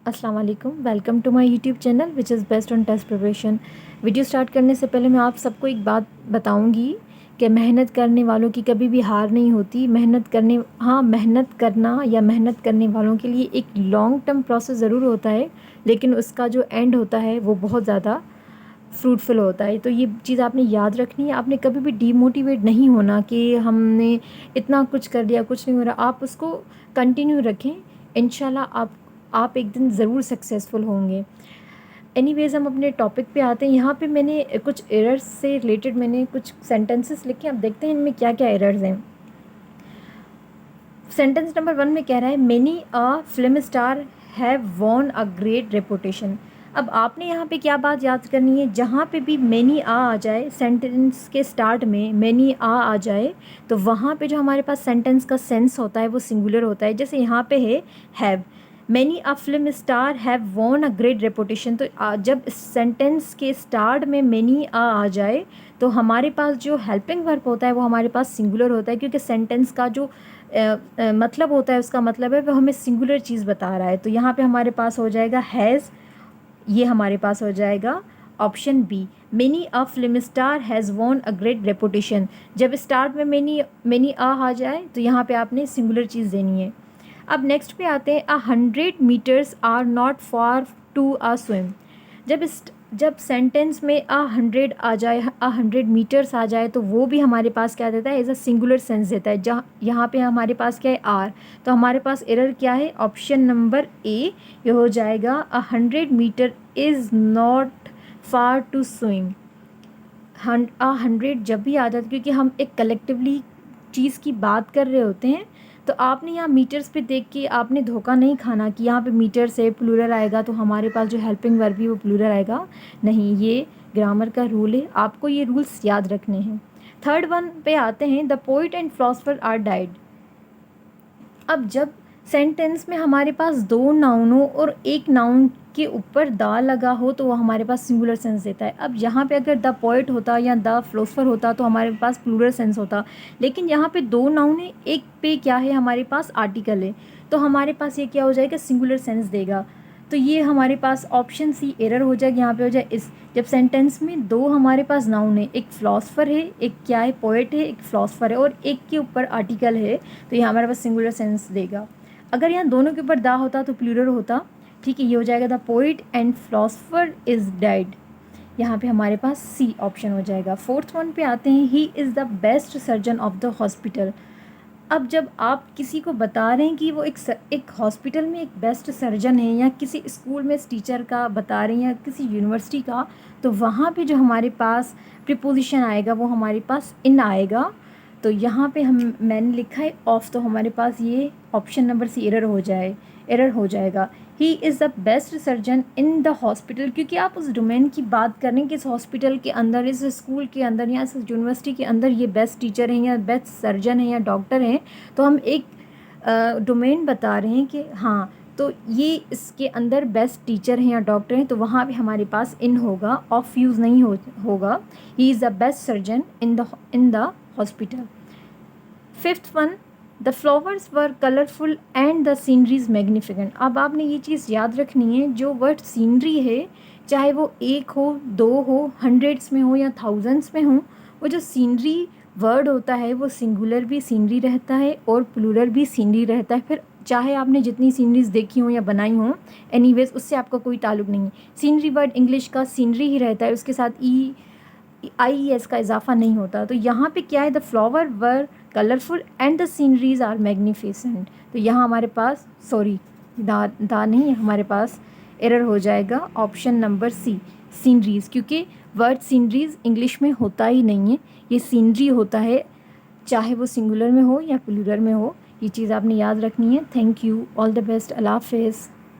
अस्सलाम वालेकुम, welcome to my YouTube channel which is best on test preparation. Video start करने से पहले मैं आप सबको एक बात बताऊंगी कि मेहनत करने वालों की कभी भी हार नहीं होती। मेहनत करना या मेहनत करने वालों के लिए एक लॉन्ग टर्म प्रोसेस ज़रूर होता है, लेकिन उसका जो एंड होता है वो बहुत ज़्यादा फ्रूटफुल होता है। तो ये चीज़ आपने याद रखनी है। आपने कभी भी डीमोटिवेट नहीं होना कि हमने इतना कुछ कर लिया, कुछ नहीं हो रहा। आप उसको कंटिन्यू रखें, इंशाल्लाह आप एक दिन ज़रूर सक्सेसफुल होंगे। एनीवेज़, हम अपने टॉपिक पे आते हैं। यहाँ पे मैंने कुछ एरर्स से रिलेटेड मैंने कुछ सेंटेंसेस लिखे, अब देखते हैं इनमें क्या क्या एरर्स हैं। सेंटेंस नंबर 1 में कह रहा है many a film star have von a great reputation. अब आपने यहाँ पे क्या बात याद करनी है, जहाँ पे भी मैनी आ जाए, सेंटेंस के स्टार्ट में मैनी आ जाए, तो वहाँ पे जो हमारे पास सेंटेंस का सेंस होता है वो सिंगुलर होता है। जैसे यहाँ पे है have, many a film star have von a great reputation. तो जब सेंटेंस के स्टार्ट में मैनी आ जाए तो हमारे पास जो हेल्पिंग वर्ब होता है वो हमारे पास सिंगुलर होता है, क्योंकि सेंटेंस का जो मतलब होता है, उसका मतलब है वो हमें सिंगुलर चीज़ बता रहा है। तो यहाँ पे हमारे पास हो जाएगा हैज़, ये हमारे पास हो जाएगा option B, many a film star has won a great reputation. जब स्टार्ट में मेनी आ जाए तो यहाँ पे आपने सिंगुलर चीज़ देनी है। अब नेक्स्ट पे आते हैं, 100 metres are not far to a swim. जब सेंटेंस में 100 मीटर्स आ जाए तो वो भी हमारे पास क्या देता है, एज अ सिंगुलर सेंस देता है। जहाँ यहाँ पे हमारे पास क्या है, आर। तो हमारे पास एरर क्या है, ऑप्शन नंबर ए, ये हो जाएगा 100 metre is not far to swim. 100 जब भी आ जाता है, क्योंकि हम एक कलेक्टिवली चीज़ की बात कर रहे होते हैं, तो आपने यहाँ मीटर्स पे देख के आपने धोखा नहीं खाना कि यहाँ पे मीटर से प्लूरल आएगा तो हमारे पास जो हेल्पिंग वर्ब है वो प्लूरल आएगा। नहीं, ये ग्रामर का रूल है, आपको ये रूल्स याद रखने हैं। थर्ड वन पे आते हैं, the poet and philosopher are died. अब जब सेंटेंस में हमारे पास दो नाउनों और एक नाउन के ऊपर दा लगा हो तो वो हमारे पास सिंगुलर सेंस देता है। अब यहाँ पे अगर द पोएट होता या द फिलोसफर होता तो हमारे पास प्लूरल सेंस होता, लेकिन यहाँ पे दो नाउन है, एक पे क्या है, हमारे पास आर्टिकल है, तो हमारे पास ये क्या हो जाएगा, सिंगुलर सेंस देगा। तो ये हमारे पास ऑप्शन सी एरर हो जाएगा। यहाँ पे हो जाए इस, जब सेंटेंस में दो हमारे पास नाउन है, एक फिलोसफर है, एक क्या है, पोएट है, एक फिलोसफर है, और एक के ऊपर आर्टिकल है, तो ये हमारे पास सिंगुलर सेंस देगा। अगर यहाँ दोनों के ऊपर दा होता तो प्लूरल होता। ठीक है, ये हो जाएगा the poet and philosopher is dead. यहाँ पे हमारे पास सी ऑप्शन हो जाएगा। फोर्थ वन पे आते हैं, he is the best surgeon of the hospital. अब जब आप किसी को बता रहे हैं कि वो एक हॉस्पिटल में एक बेस्ट सर्जन है, या किसी स्कूल में टीचर का बता रहे हैं, या किसी यूनिवर्सिटी का, तो वहाँ पे जो हमारे पास प्रीपोजिशन आएगा वो हमारे पास इन आएगा। तो यहाँ पे मैंने लिखा है ऑफ, तो हमारे पास ये ऑप्शन नंबर सी एरर हो जाएगा। He is the best surgeon in the hospital, क्योंकि आप उस डोमेन की बात कर रहे हैं कि इस हॉस्पिटल के अंदर, इस स्कूल के अंदर, या इस यूनिवर्सिटी के अंदर ये बेस्ट टीचर हैं, या बेस्ट सर्जन हैं, या डॉक्टर हैं। तो हम एक डोमेन बता रहे हैं कि हाँ, तो ये इसके अंदर बेस्ट टीचर हैं या डॉक्टर हैं, तो वहाँ पे हमारे पास इन होगा, ऑफ यूज़ नहीं होगा। He is the best surgeon in the hospital. Fifth one, the flowers were colourful and the sceneries magnificent. अब आपने ये चीज़ याद रखनी है, जो वर्ड सीनरी है, चाहे वो एक हो, दो हो, हंड्रेड्स में हो, या थाउजेंड्स में हो, वो जो सीनरी वर्ड होता है वो सिंगुलर भी सीनरी रहता है और प्लूरल भी सीनरी रहता है। फिर चाहे आपने जितनी सीनरीज देखी हो या बनाई हो, एनीवेज उससे आपका कोई ताल्लुक नहीं है। सीनरी वर्ड इंग्लिश का सीनरी ही रहता है, उसके साथ IES का इजाफा नहीं होता। तो यहाँ पे क्या है, the flower were colourful and the sceneries are magnificent. तो यहाँ हमारे पास सॉरी, दा नहीं, हमारे पास एरर हो जाएगा ऑप्शन नंबर सी, सीनरीज, क्योंकि वर्ड सीनरीज इंग्लिश में होता ही नहीं है, ये सीनरी होता है, चाहे वो सिंगुलर में हो या प्लूरल में हो। ये चीज़ आपने याद रखनी है। Thank you, all the best, अल्लाह हाफिज़।